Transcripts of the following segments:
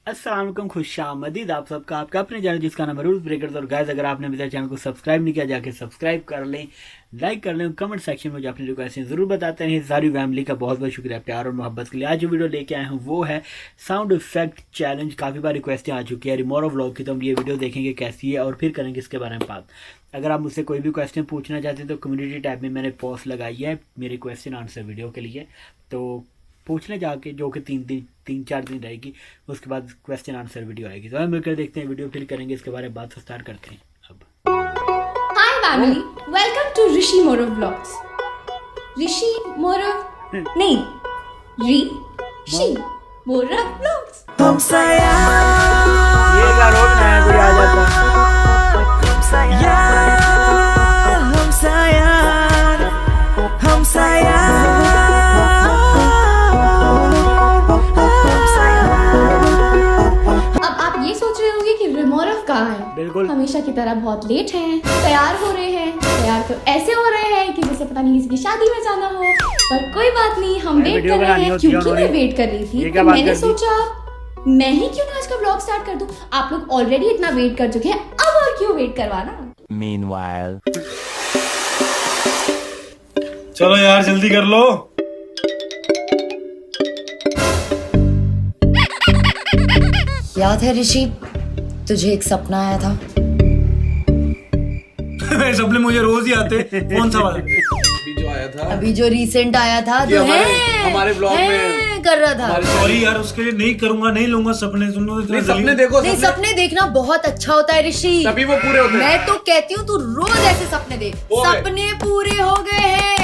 अस्सलाम वालेकुम, खुशामदीद आप सबका आपका अपने चैनल जिसका नाम है रूल्स ब्रेकर्स। और गाइस, अगर आपने मेरे चैनल को सब्सक्राइब नहीं किया जाके सब्सक्राइब कर लें, लाइक कर लें, कमेंट सेक्शन में जो अपनी रिक्वेस्ट ज़रूर बताते हैं। सारी फैमिली का बहुत बहुत शुक्रिया प्यार और मोहब्बत के लिए। आज जो वीडियो लेके आए हैं वो है साउंड इफेक्ट चैलेंज। काफ़ी बार रिक्वेस्टें आ चुकी है रिमोरो व्लॉग की, तो हम ये वीडियो देखेंगे कैसी है और फिर करेंगे इसके बारे में बात। अगर आप मुझसे कोई भी क्वेश्चन पूछना चाहते हैं तो कम्युनिटी टैब में मैंने पोस्ट लगाई है मेरी क्वेश्चन आंसर वीडियो के लिए, तो पूछने जाके, जो कि 3-4 दिन रहेगी। उसके बाद क्वेश्चन आंसर वीडियो आएगी। तो हम मिलकर देखते हैं वीडियो, फिर करेंगे इसके बारे में बात। तो स्टार्ट करते हैं अब। Hi family, welcome to Rishi Morov Vlogs. Rishi Morov, नहीं, Rishi Morov Vlogs. ये का रोज नया कोई आ जाता अब आप ये सोच रहे होंगे कि रिमोरव कहाँ है? बिल्कुल। हमेशा की तरह बहुत लेट हैं, तैयार हो रहे हैं। तैयार तो ऐसे हो रहे हैं कि जैसे पता नहीं किसी की शादी में जाना हो, पर कोई बात नहीं, हम वेट कर रहे हैं। क्योंकि मैं वेट कर रही थी तो मैंने सोचा मैं ही क्यों ना आज का ब्लॉग स्टार्ट कर दूं। आप लोग ऑलरेडी इतना वेट कर चुके हैं, अब और क्यों वेट करवाना। Meanwhile. चलो यार जल्दी कर लो। याद है ऋषि, तुझे एक सपना आया था? सपने मुझे रोज ही आते। कौन सा वाला? अभी जो आया था, अभी जो रिसेंट आया था ये तो हमारे ब्लॉग में कर रहा था। सॉरी यार, उसके लिए नहीं करूंगा, नहीं लूंगा सपने। सुन लो, नहीं सपने देखो, नहीं, सपने देखना बहुत अच्छा होता है ऋषि, तभी वो पूरे होते हैं। मैं तो कहती हूँ तू रोज ऐसे सपने देख। हो गए। सपने पूरे हो गए हैं।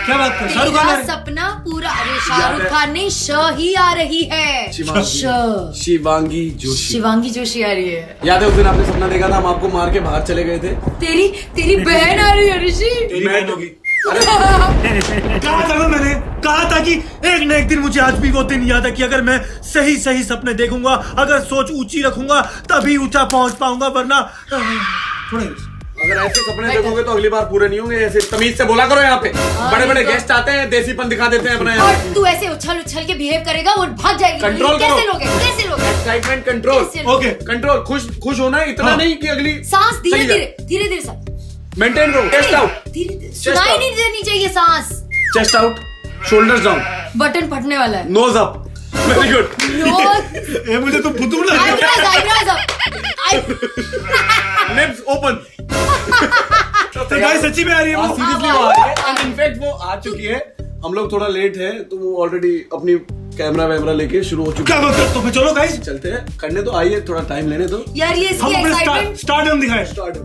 क्या बात कर? शाहरुख खान आ तेरा रहे? सपना पूरा। अरे शाहरुख खान नहीं, श ही आ रही है। शिवांगी जोशी। शिवांगी जोशी आ रही है। याद है उस दिन आपने सपना देखा था, हम आपको मार के बाहर चले गए थे। तेरी बहन आ रही है ऋषि। तेरी बहन होगी। कहा था ना, मैंने कहा था कि एक न एक दिन, मुझे आज भी वो दिन याद है कि अगर मैं सही सही सपने देखूंगा, अगर सोच ऊंची रखूंगा तभी ऊंचा पहुंच पाऊंगा, वरना थोड़े। अगर ऐसे सपने देखोगे तो अगली बार पूरे नहीं होंगे। ऐसे तमीज से बोला करो। यहाँ पे बड़े बड़े गेस्ट आते हैं, देसीपन दिखा देते हैं अपना। और तू ऐसे उछल के बिहेव करेगा, वो भाग जाएगी। कंट्रोल करो। कैसे लोगे? Excitement control. Okay, control. खुश होना है, इतना नहीं कि अगली सांस चली जाए। धीरे सांस मेंटेन करो। चेस्ट आउट, धीरे सुनाई नहीं देनी चाहिए सांस। Chest out, shoulders down, button फटने वाला है। Nose up. Very good. ये मुझे तो फुतूर लग रहा है। Eyebrows lips open. तो गाइस सच्ची में आ रही है वो? सीरियसली वो आ रही है, एंड इनफैक्ट वो आ चुकी है। हम लोग थोड़ा लेट है तो वो ऑलरेडी अपनी कैमरा लेके शुरू हो चुकी क्या है। बात कर? तो फिर चलो गाइस, चलते हैं, करने तो आइए, थोड़ा टाइम लेने दो। यार ये हम इसकी अपने एक्साइटमेंट। स्टार्ट दिखाएं।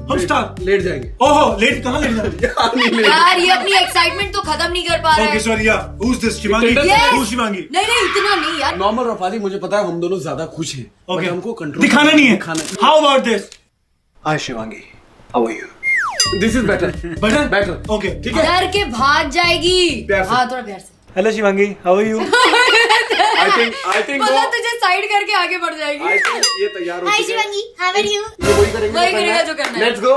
हम स्टार्ट लेट जाएंगे। ओहो, लेट कहाँ लेट जाएंगे? यार नहीं लेट। यार ये अपनी एक्साइटमेंट तो खत्म नहीं कर पा रहा ओके है। सॉरी यार, who's this? Shivangi? Yes. Who's Shivangi? नहीं इतना नहीं यार। नॉर्मल रफाली, मुझे पता है हम दोनों ज्यादा खुश हैं। ओके, बट हमको कंट्रोल दिखाना नहीं है। दिखाना है। How about this? Hi Shivangi, how are you? This is better. Better. Okay, ठीक है। डर के भाग जाएगी। प्यार से। हाँ थोड़ा प्यार से। Hello Shivangi, how are you? I think बोला तुझे साइड करके आगे बढ़ जाएगी। ये तैयार हो हाय चुके हैं। Shivangi, how are you? ये वही करेंगे वही करेगा जो करना है। Let's go.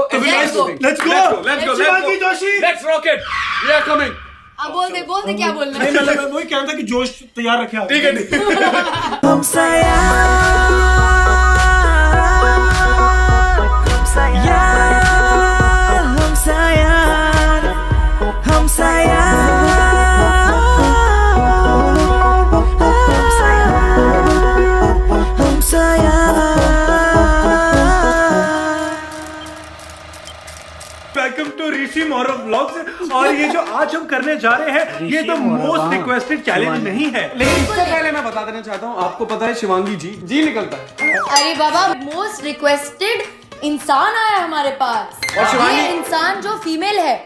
Let's go. Let's go. Shivangi Joshi. Let's rocket. We are coming. अब बोल दे क्या बोलना नहीं है। मतलब मैं वही कहना था कि जोश तैयार रखे आप। ठीक है, ठीक है। वेलकम टू ऋषि मोरो व्लॉग्स। और ये जो आज हम करने जा रहे हैं ये तो मोस्ट रिक्वेस्टेड चैलेंज नहीं है। लेकिन इससे पहले मैं बता देना चाहता हूँ, आपको पता है शिवांगी जी निकलता है। अरे बाबा, मोस्ट रिक्वेस्टेड इंसान आया हमारे पास। और शिवांगी- ये इंसान जो फीमेल है।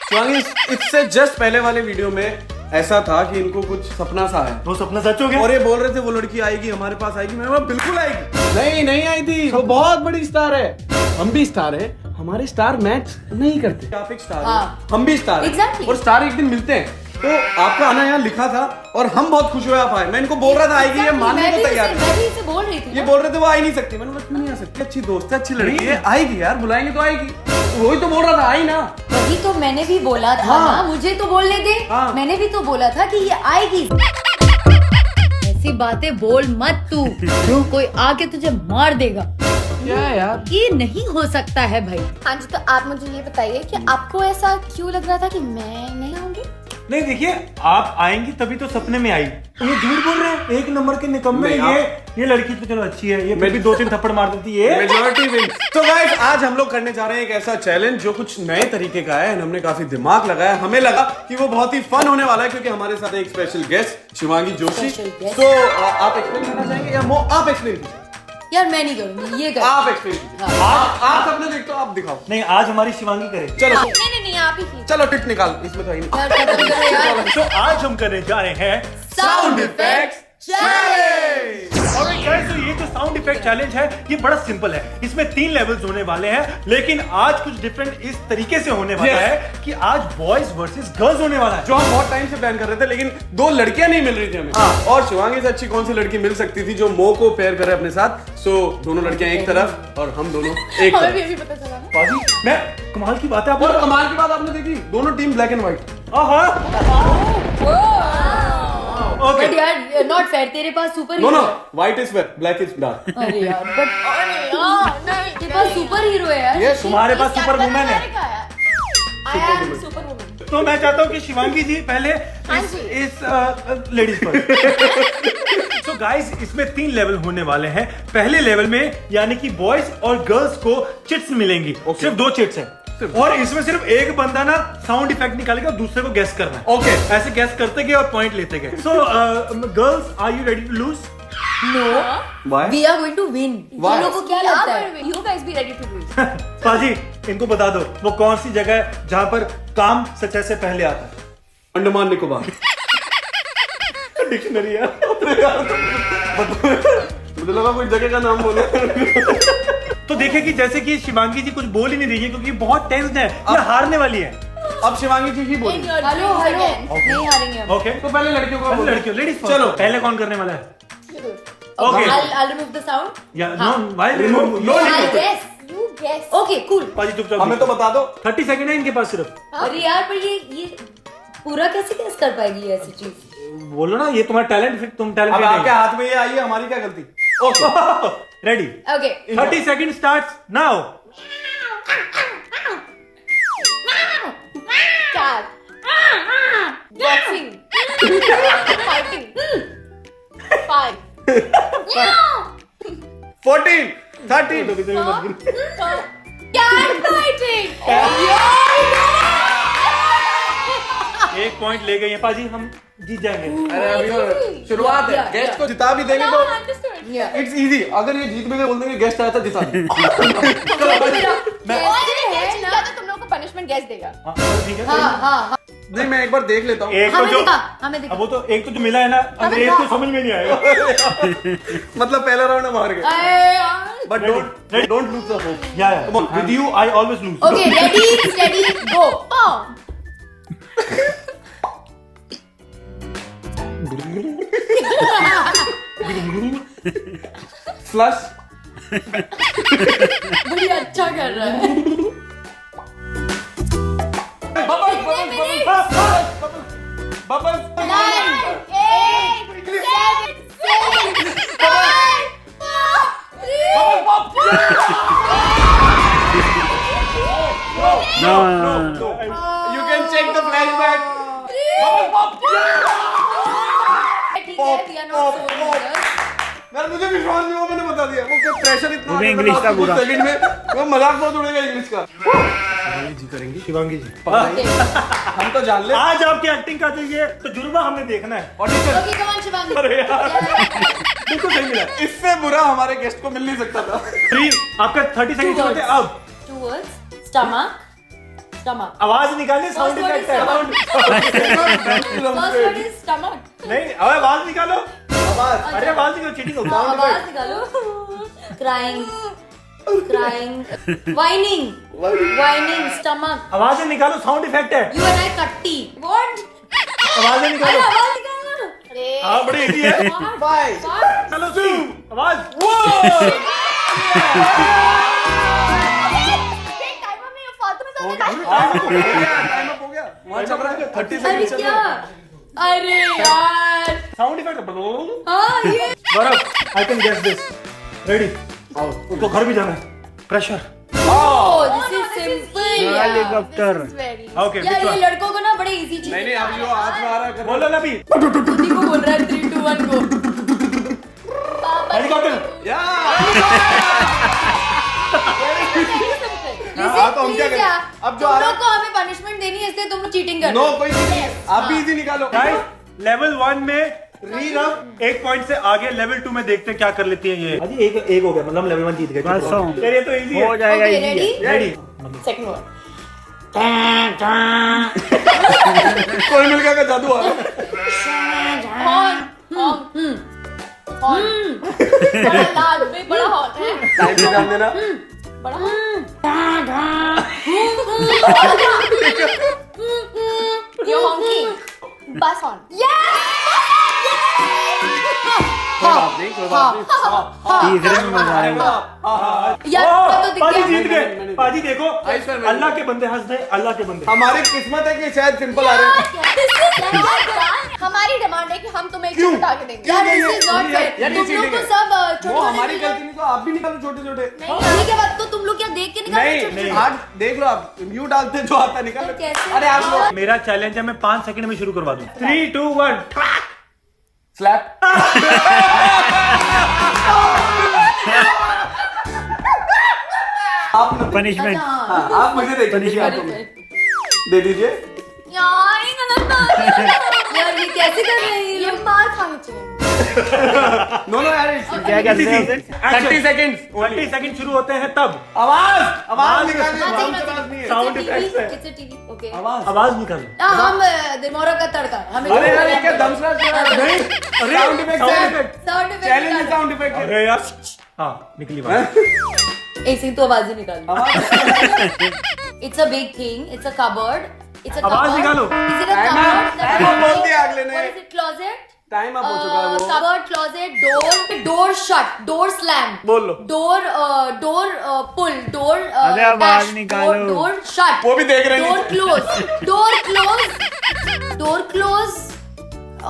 शिवांगी, इससे जस्ट पहले वाले वीडियो में ऐसा था कि इनको कुछ सपना सा है, वो सपना सच हो गया। और ये बोल रहे थे वो लड़की आएगी, हमारे पास आएगी। मैंने बोला बिल्कुल आएगी। नहीं आई थी। वो बहुत बड़ी स्टार है, हम भी स्टार है। हमारे स्टार मैच नहीं करते। आप एक स्टार हाँ। हैं, हम भी स्टार हैं। Exactly. और स्टार एक दिन मिलते हैं। तो आपका आना यहाँ लिखा था और हम बहुत खुश हुए आप आए। मैं इनको बोल रहा था आएगी, ये मानने को तैयार है। मैं भी इसे बोल रही थी ये ना। बोल रहे थे वो आ ही नहीं सकती। मैंने बोला क्यों नहीं आ सकती? अच्छी दोस्त है, अच्छी लड़की है, आएगी यार, बुलाएंगे तो आएगी। वही तो बोल रहा था, आई ना। वही तो मैंने भी बोला था हाँ। ना, मुझे तो बोलने दे। हाँ। मैंने भी तो बोला था कि ये आएगी। ऐसी बातें बोल मत तू, जो कोई आके तुझे मार देगा। क्या है यार? ये नहीं हो सकता है भाई। हाँ जी, तो आप मुझे ये बताइए कि आपको ऐसा क्यों लग रहा था कि मैं नहीं आऊंगी? नहीं देखिए, आप आएंगी तभी तो सपने में आई। तो ये झूठ बोल रहे हैं, एक नंबर के निकम्मे। ये लड़की तो चलो अच्छी है, ये मैं भी 2-3 थप्पड़ मार देती है। Majority wins. तो गाइस, आज हम लोग करने जा रहे हैं एक ऐसा चैलेंज जो कुछ नए तरीके का है। हमने काफी दिमाग लगाया, हमें लगा कि वो बहुत ही फन होने वाला है, क्योंकि हमारे साथ एक स्पेशल गेस्ट शिवांगी जोशी। तो आप एक्सप्लेन करना चाहेंगे या आप एक्सप्लेन कीजिए? यार मैं नहीं करूंगी, ये कर। आप एक्सप्लेन कीजिए। आप सबने देख तो आप दिखाओ। नहीं, आज हमारी शिवांगी करे। चलो नहीं आप ही कीजिए। चलो टिट निकाल, इसमें तो ही नहीं। यार खत्म करो यार। तो आज हम करने जा रहे हैं sound effects challenge. Alright guys, तो ये जो साउंड इफेक्ट चैलेंज है ये बड़ा सिंपल है। इसमें 3 लेवल्स होने वाले हैं, लेकिन आज कुछ डिफरेंट इस तरीके से होने वाला है कि आज बॉयज वर्सेस गर्ल्स होने वाला है। जो हम बहुत टाइम से प्लान कर रहे थे, लेकिन 2 लड़कियां नहीं मिल रही थी हमें। और शिवांगी से अच्छी कौन सी लड़की मिल सकती थी जो मो को पेयर करे अपने साथ। सो दोनों लड़कियां एक तरफ और हम दोनों एक हमें भी तरफ। अभी पता चला ना। बाजी, मैं कमाल की बात है और आपको। कमाल की बात आपने देखी, दोनों team black and white. Okay, but यार नॉट फेयर, तेरे पास super no hero no, white is wet, black is dark. अरे यार बट तेरे पास सुपर हीरो है यार। यस, तुम्हारे पास सुपर वुमेन है। I am super woman. तो मैं चाहता हूँ कि शिवांगी जी पहले इस लेडीज पर। तो गाइस, इसमें 3 लेवल होने वाले हैं। पहले लेवल में यानी कि बॉयज और गर्ल्स को चिट्स मिलेंगी। सिर्फ 2 चिट्स हैं और इसमें सिर्फ एक बंदा ना साउंड इफेक्ट निकालेगा, दूसरे को गेस करना है। ओके, ऐसे गेस करते गए और पॉइंट लेते गए। So girls, are you ready to lose? No, why? We are going to win. Why? लोगों को क्या लगता है? You guys be ready to do it. पाजी, इनको बता दो वो कौन सी जगह है जहां पर काम सच्चे से पहले आता है। अंडमान निकोबार। डिक्शनरी है। मुझे लगा कोई जगह का नाम बोलो। तो देखे कि जैसे कि शिवांगी जी कुछ बोल ही नहीं रही है क्योंकि बहुत टेंस्ड है, ये हारने वाली है। अब शिवांगी जी ही बोली। हेलो हेलो, नहीं हारेंगे हम। ओके, तो पहले लड़कियों को बोलो। लड़कियों, लेडीज चलो। पहले कौन करने वाला है? Okay, Okay. I'll remove the sound. या no, why Remove. No, I'll guess. You guess. Okay, cool. पाजी चुपचाप। हमें तो बता दो। 30 सेकंड है इनके पास सिर्फ। अरे यार पर ये पूरा कैसे गेस कर पाएगी ये ऐसी चीज? बोलो ना, ये तुम्हारा टैलेंट, फिर तुम अब टैलेंट आपके हाथ में ये आई है, हमारी क्या गलती? Okay, ready? Okay. 30 second starts now. Cat. Boxing. Fighting. 5. 14, 13. Cat fighting. एक पॉइंट ले गए हैं पाजी, हम जीत जाएंगे। अरे अभी तो शुरुआत है, Yeah, गेस्ट को जिता भी देंगे तो Understood. Yeah. It's easy. अगर ये जीत भी गए, बोल देंगे गेस्ट आया था, जिता दे। तुम लोगों को punishment guess देगा. हाँ, ठीक है। हाँ हाँ नहीं, मैं एक बार देख लेता हूँ। एक तो हमें जो दिखा, हमें दिखा। अब वो तो एक तो जो मिला है ना, अंग्रेज को समझ में नहीं आएगा। मतलब पहला राउंड हम हार गए। अरे यार। But don't lose the hope. Yeah with you I always lose. Okay, ready, steady, go. Flush. बड़ी अच्छा कर रहा है। Bubbles. 9, 8, 7, 6, 5, 4, 3. No. You can check the flashback. ठीक है, we are not so losers. यार मुझे विश्वास नहीं हुआ, मैंने बता दिया। वो क्या प्रेशर इतना वो भी आ गया इंग्लिश था का बुरा। सेकंड में, वो मजाक बहुत उड़ेगा इंग्लिश का। जी करेंगे शिवांगी जी, हम तो जान ले। आज आपकी एक्टिंग का जो ये तो जुर्मा हमने देखना है। Audition Okay, come on, Shivangi. अरे यार, बिल्कुल सही मिला। इससे बुरा हमारे गेस्ट को मिल नहीं सकता था। 3 आपका 30 सेकंड Two होते हैं अब। Two words. Stomach. Stomach. आवाज निकालनी, sound First word effect is है। First word is stomach. नहीं, अब आवाज निकालो। आवाज। अरे आवाज निकालो, चीटिंग होगा। हाँ, आवाज निकालो. Crying. Crying. Whining. Whining. Stomach. आवाजें निकालो, साउंड इफेक्ट है। You and I कट्टी. What? आवाजें अरे निकालो। आवाज निकालना. अरे हाँ, बड़ी इजी है। बाय। चलो सी आवाज। टाइमर में फालतू में टाइम अप हो गया। वहाँ चल रहा है 30 अरे सेकंड चल क्या? रहा है। अरे यार साउंड इफेक्ट हाँ ये Gaurav I can guess this ready आओ उसको घर भी जाना है pressure this is simple helicopter okay यार ये लड़कों को ना बड़े इजी चीज नहीं अब जो हाथ में आ रहा है बोलो ना भी खुद को बोल रहा है 3 2 1 गो हेलीकॉप्टर हाँ, तो हम क्या करें? अब जो आ रहा है- को हमें पनिशमेंट देनी है इसलिए तुम लोग चीटिंग कर नो कोई चीज नहीं आप भी इजी निकालो गाइस लेवल 1 में रीरफ एक पॉइंट से आगे लेवल 2 में देखते हैं क्या कर लेती है ये अजी एक हो गया मतलब लेवल 1 जीत गए बस हो। यार ये तो इजी हो है जाएगा Okay, easy है। ready? रेडी सेकंड वन कोई मिल गया का जादू आ रहा है हॉर्न हॉर्न बड़ा लाल में बड़ा हॉर्न है टाइम पे ध्यान देना बड़ा यो हॉकिंग बस ऑन कोई बात नहीं तीसरे में मजा आएगा। यार तो दिख पाजी गया जीत गए पाजी देखो आइस पर अल्लाह के बंदे हंस दे अल्लाह के बंदे हमारी किस्मत है कि शायद सिंपल आ रहे हैं हमारी डिमांड है कि हम तुम्हें एक क्यों? चीज बता के देंगे क्यों यार नहीं दिस है? इज नॉट फेयर यार ये तुम लोग cheating तो है। सब वो हमारी गलती नहीं तो आप भी निकालो छोटे छोटे नहीं ये के बाद तो तुम लोग क्या देख के निकाल नहीं नहीं आज देख लो आप म्यू डालते जो आता है निकाल लो। कैसे? अरे आप लोग मेरा चैलेंज है मैं 5 सेकंड में शुरू करवा दूं 3 2 1 स्लैप आप पनिशमेंट हाँ, आप मुझे देखिए दे दीजिए यार ये गलत बात है। यार ये कैसे कर रहे हैं ये लोग मार खाने चाहिए नो नो यार क्या कहते हैं उसे? 30 सेकंड्स 20 सेकंड शुरू होते हैं तब आवाज आवाज आवाज निकालिए हाँ, साउंड सही आवाज बात नहीं है Sound effects है। It's a TV, okay. आवाज निकालो हम दिमाग का तड़का हमें अरे यार ये क्या दम स्लैप नहीं साउंड इफेक्ट है sound challenge effect sound effect है अरे यार हाँ निकली बात ऐसे ही तो आवाज ही निकाल it's a big thing it's a cupboard it's a आवाज निकालो। Is it a Time up, cupboard time up बोल दिया अगले ने। Is it closet time up हो चुका है वो cupboard closet door shut door slam बोल लो डोर पुल डोर अरे आवाज निकालो। डोर शट वो भी देख रहे हैं डोर क्लोज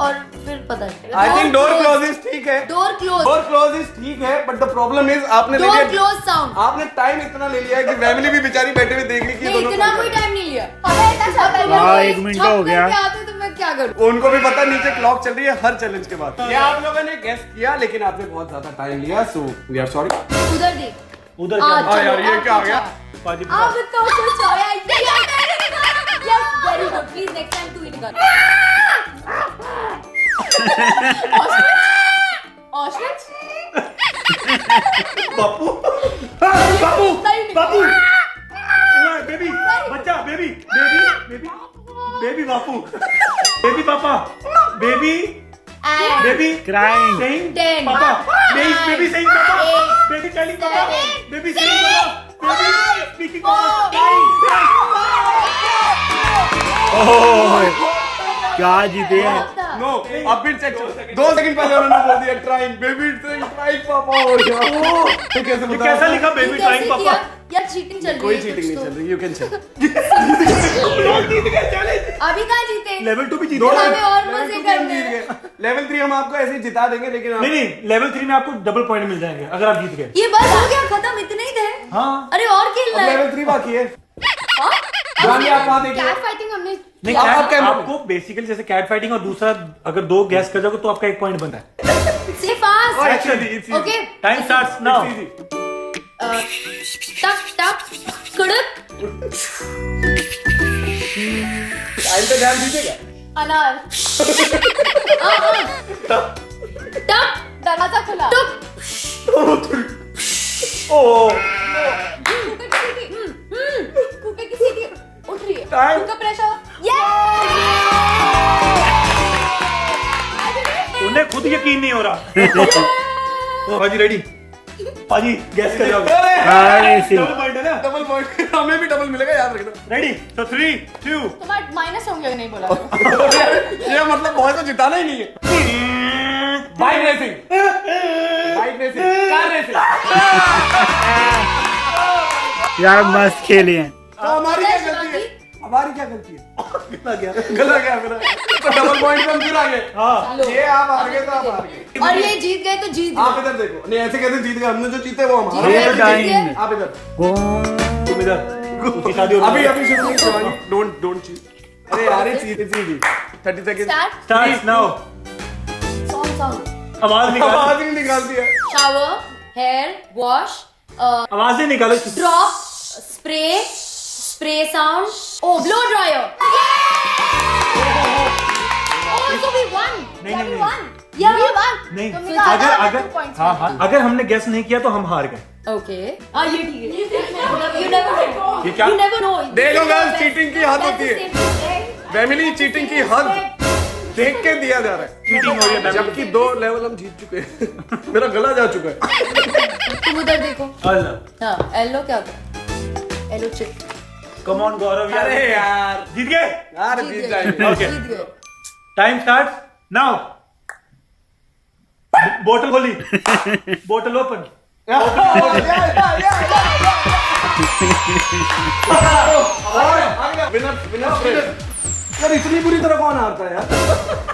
और फिर पता नहीं आई थिंक डोर क्लोजेस ठीक है डोर क्लोज डोर क्लोजेस ठीक है बट द प्रॉब्लम इज आपने ले डोर लिया क्लोज साउंड आपने टाइम इतना ले लिया है कि फैमिली भी बेचारी बैठे हुए देख ली कि नहीं दोनों इतना कोई टाइम नहीं लिया अबे इतना शाबाश हाँ, 1 मिनट का हो गया। आते तो मैं क्या करूं उनको भी पता नीचे क्लॉक चल रही है हर चैलेंज के बाद ये आप लोगों ने गेस किया लेकिन आपने बहुत ज्यादा टाइम लिया सो वी आर सॉरी उधर देख उधर हाँ, क्या चलो, यार, ये अब क्या आ पूछो। गया? पाजी अब तो कुछ आया yes very good please next time तू ही निकाल ऑस्ट्रिच बापू बापू नहीं, बापू बेबी बच्चा बेबी बापू बेबी पापा baby and baby crying saying 10 पापा बेबी saying पापा 8 बेबी टेलिंग पापा 7 बेबी saying पापा बेबी स्पीकिंग पापा ओह क्या जीते हैं नो अब फिर चेक 2 सेकंड पहले उन्होंने बोल दिया ट्राइंग बेबी ट्राइंग पापा हो गया ये कैसे ये बता कैसा लिखा तू बेबी कैसे ट्राइंग किया पापा यार चीटिंग चल रही है कोई कुछ चीटिंग नहीं तो। चल रही यू कैन चेक अभी कहाँ जीते लेवल 2 भी जीते दो हैं। हमें और मजे करने हैं। लेवल 3 हम आपको ऐसे ही जिता देंगे लेकिन आप नहीं लेवल 3 में आपको डबल पॉइंट मिल जाएंगे अगर आप जीत गए ये बस हो गया खत्म इतने ही थे हाँ अरे और खेलना है लेवल 3 बाकी है जानिए आप वहां देखिए कैट फाइटिंग हमने नहीं आप कैट- कैमरे में। आपको बेसिकली जैसे कैट फाइटिंग और दूसरा अगर 2 गैस कर जाओगे तो आपका 1 पॉइंट बनता है से fast actually okay time starts now टक टक कड़क टाइम पे ध्यान दीजिएगा अनार टक दरवाजा खुला टक ओ कुकर की सीटी उठ रही है Time. कुकर प्रेशर उन्हें खुद यकीन नहीं हो रहा पाजी रेडी पाजी गैस कर जाओगे अरे सी डबल पॉइंट है ना डबल पॉइंट हमें भी डबल मिलेगा याद रखना रेडी तो 3 2 तुम्हारा माइनस होंगे नहीं बोला ये मतलब बॉय को जिताना ही नहीं है बाइक रेसिंग कार रेसिंग यार मस्त खेली हैं हमारी क्या गलती है हमारी क्या गलती है गला गया मेरा, तो डबल पॉइंट पे हम फिर आ गए। हाँ, ये आप हार गए तो आप हार गए। और ये जीत गए तो जीत आप गए। इधर देखो, नहीं ऐसे कैसे जीत गए, हमने जो जीते वो हमारा। जीत गए। आप इधर, कौन तुम इधर। अभी शुरू नहीं शिवांगी, डोंट चीट। अरे यार ये चीट थी। 30 सेकंड स्टार्ट नाउ। सॉन्ग आवाज निकालो, आवाज ही नहीं निकालती है। शावर, हेयर वॉश, आवाज ही निकालो। Drop, spray sound, oh blow dryer. So we won. नहीं, Yeah, नहीं, we नहीं। won. Yeah, we won. नहीं, तुमने कहा था अगर two points हाँ हाँ, अगर हमने गेस नहीं किया तो हम हार गए। Okay. हाँ ये ठीक है। You never know. ये क्या? You never know. देखो गर्ल्स, चीटिंग की हद होती है। फैमिली चीटिंग की हद देख के दिया जा रहा है। चीटिंग हो रही है, जबकि 2 लेवल हम जीत चुके हैं। मेरा गला जा चुका है। तुम उधर देखो। अल्लाह, हाँ, येलो क्या होता है? Yellow chip. कम ऑन गौरव यार। अरे यार, जीत गए। यार जीत जाएंगे। Okay. जीत गए। Time start now. बोतल खोली, बोतल ओपन। विनर यार, इतनी बुरी तरह कौन हारता है यार?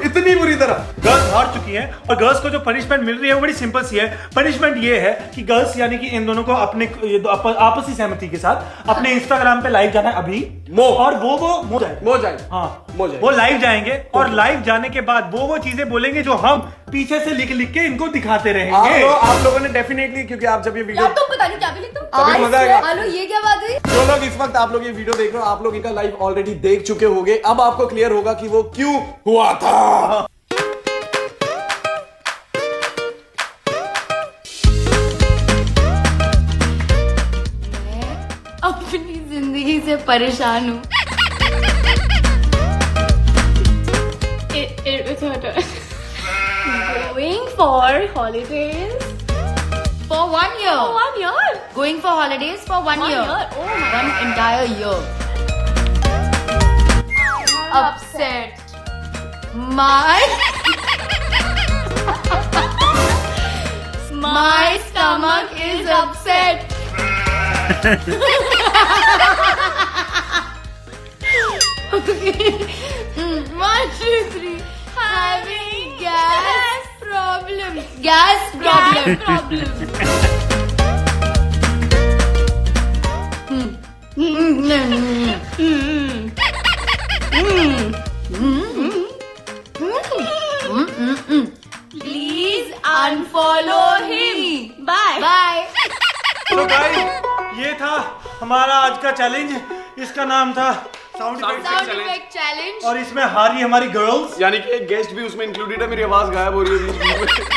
इतनी बुरी तरह। गर्ल्स हार चुकी हैं और गर्ल्स को जो पनिशमेंट मिल रही है वो बड़ी सिंपल सी है। पनिशमेंट ये है कि गर्ल्स यानी कि इन दोनों को अपने आपसी सहमति के साथ अपने इंस्टाग्राम पे लाइव जाना है अभी। और वो जाए। हाँ, वो लाइव जाएंगे और लाइव जाने के बाद वो चीजें बोलेंगे जो हम पीछे से लिख के इनको दिखाते रहेंगे। आप लोगों ने डेफिनेटली, क्योंकि आप जब ये वीडियो, यार तुम पता नहीं क्या भी लिख तुम। तभी मजा आएगा। हेलो, ये क्या बात हुई? जो लोग इस वक्त आप लोग ये वीडियो देख रहे हो, आप लोग इनका लाइव ऑलरेडी देख चुके होंगे। अब आपको क्लियर होगा कि वो क्यों हुआ था। अपनी जिंदगी से परेशान हूँ। It's my turn. Going for holidays For 1 year. for 1 year. Going for holidays for 1 year. Oh my. One entire year. Upset. My stomach is upset. One, two, three. Having gas problem. Gas problem. Please unfollow him. Bye. Bye. तो guys, ये था हमारा आज का challenge. इसका नाम था sound Sound effect challenge. और इसमें हारी हमारी गर्ल्स। यानी कि एक गेस्ट भी उसमें इंक्लूडेड है। मेरी आवाज गायब हो रही है बीच में।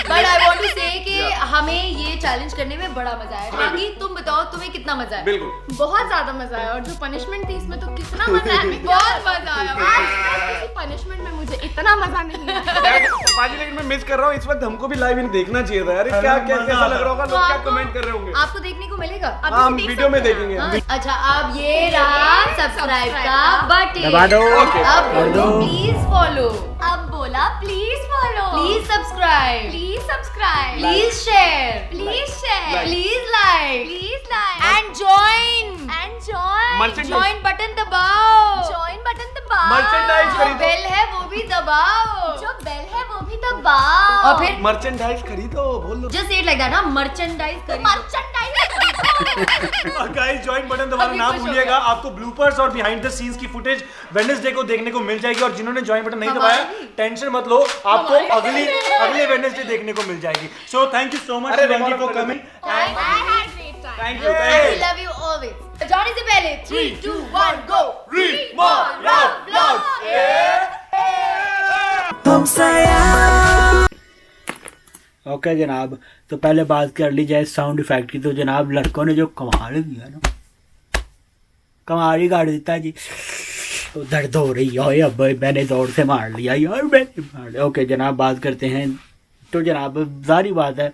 But I want to say कि हमें ये चैलेंज करने में बड़ा मजा आया। बाकी तुम बताओ तुम्हें कितना मजा आया? बिल्कुल। बहुत ज्यादा मजा आया और जो पनिशमेंट थी इसमें तो कितना मजा आया। बहुत मजा आया। आज तक किसी पनिशमेंट में मुझे इतना मजा नहीं आया। पाजी, लेकिन मैं मिस कर रहा हूँ इस वक्त। हमको भी लाइव इन देखना चाहिए था यार। क्या क्या कैसा लग रहा होगा, लोग क्या कमेंट कर रहे होंगे। आपको देखने को मिलेगा? हाँ, हम वीडियो में देखेंगे। हाँ, अच्छा, अब ये रहा सब्सक्राइब का बटन। दबा दो। अब कर दो। प्लीज फॉलो, अब बोला please follow, please subscribe, please subscribe, please share, please share, please like please like and join join button दबाओ, ज्वाइन बटन दबाओ, मर्चेंडाइज जो खरीदो। बेल है वो भी दबाओ, जो बेल है वो भी दबाओ और फिर मर्चेंडाइज खरीदो, बोल दो। Just say it like that ना, मर्चेंडाइज करिए। और गाइस, ज्वाइन बटन दबाना अभी ना कुछ हो भूलिएगा। आपको ब्लूपर्स और बिहाइंड द सीन्स की फुटेज वेडनेसडे को देखने को मिल जाएगी। और जिन्होंने ज्वाइन बटन नहीं दबाया, टेंशन मत लो, आपको अगले वेडनेसडे देखने को मिल जाएगी। So thank you so much Shivangi for coming. Thank you. I love you always. जाने से पहले 3, 2, 1 go. Read more love vlogs. Okay जनाब, तो पहले बात कर ली जाए साउंड इफेक्ट की। तो जनाब लड़कों ने जो कमाल किया ना, कमाल ही काट देता जी। तो दर्द हो रही है, अब मैंने जोर से मार लिया यार, मैंने मार लिया। ओके जनाब, बात करते हैं। तो जनाब जारी बात है,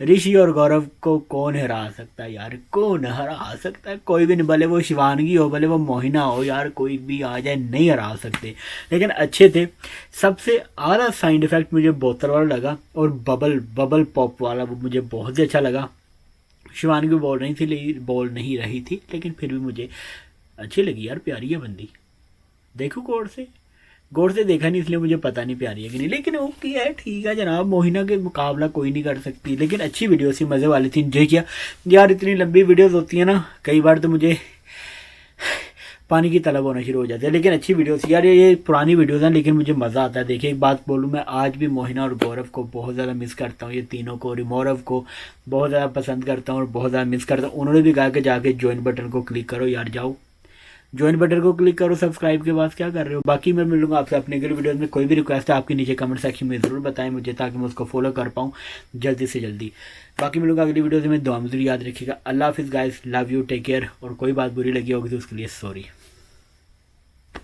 ऋषि और गौरव को कौन हरा सकता है यार? कौन हरा सकता है? कोई भी नहीं, भले वो शिवानगी हो, भले वो मोहिना हो यार, कोई भी आ जाए, नहीं हरा सकते। लेकिन अच्छे थे। सबसे आला साउंड इफेक्ट मुझे बोतल वाला लगा और बबल पॉप वाला, वो मुझे बहुत ही अच्छा लगा। शिवानगी बोल नहीं रही थी, लेकिन फिर भी मुझे अच्छी लगी यार, प्यारी है बंदी। देखो कोड से। गौर से देखा नहीं इसलिए मुझे पता नहीं प्यारी है कि नहीं, लेकिन ओके है, ठीक है जनाब, मोहिना के मुकाबला कोई नहीं कर सकती। लेकिन अच्छी वीडियो थी, मज़े वाली थी, एंजॉय किया यार। इतनी लंबी वीडियोस होती है ना, कई बार तो मुझे पानी की तलब होना शुरू हो जाती है, लेकिन अच्छी वीडियो थी यार। ये पुरानी वीडियोस हैं लेकिन मुझे मज़ा आता है। देखिए एक बात बोलूँ, मैं आज भी मोहिना और गौरव को बहुत ज़्यादा मिस करता हूँ, ये तीनों को, रिमोरव को बहुत ज़्यादा पसंद करता हूँ और बहुत ज़्यादा मिस करता हूँ। उन्होंने भी कहा कि जाके ज्वाइन बटन को क्लिक करो यार, जाओ ज्वाइन बटन को क्लिक करो, सब्सक्राइब के बाद क्या कर रहे हो। बाकी मैं मिलूंगा आपसे अपने अगली वीडियो में। कोई भी रिक्वेस्ट है आपके नीचे कमेंट सेक्शन में ज़रूर बताएं मुझे, ताकि मैं उसको फॉलो कर पाऊँ जल्दी से जल्दी। बाकी मिलूंगा अगली वीडियो से, मैं दुआ में ज़रूर याद रखिएगा। अल्लाह हाफिज़ guys, love you, take care. और कोई बात बुरी लगी होगी तो उसके लिए सॉरी।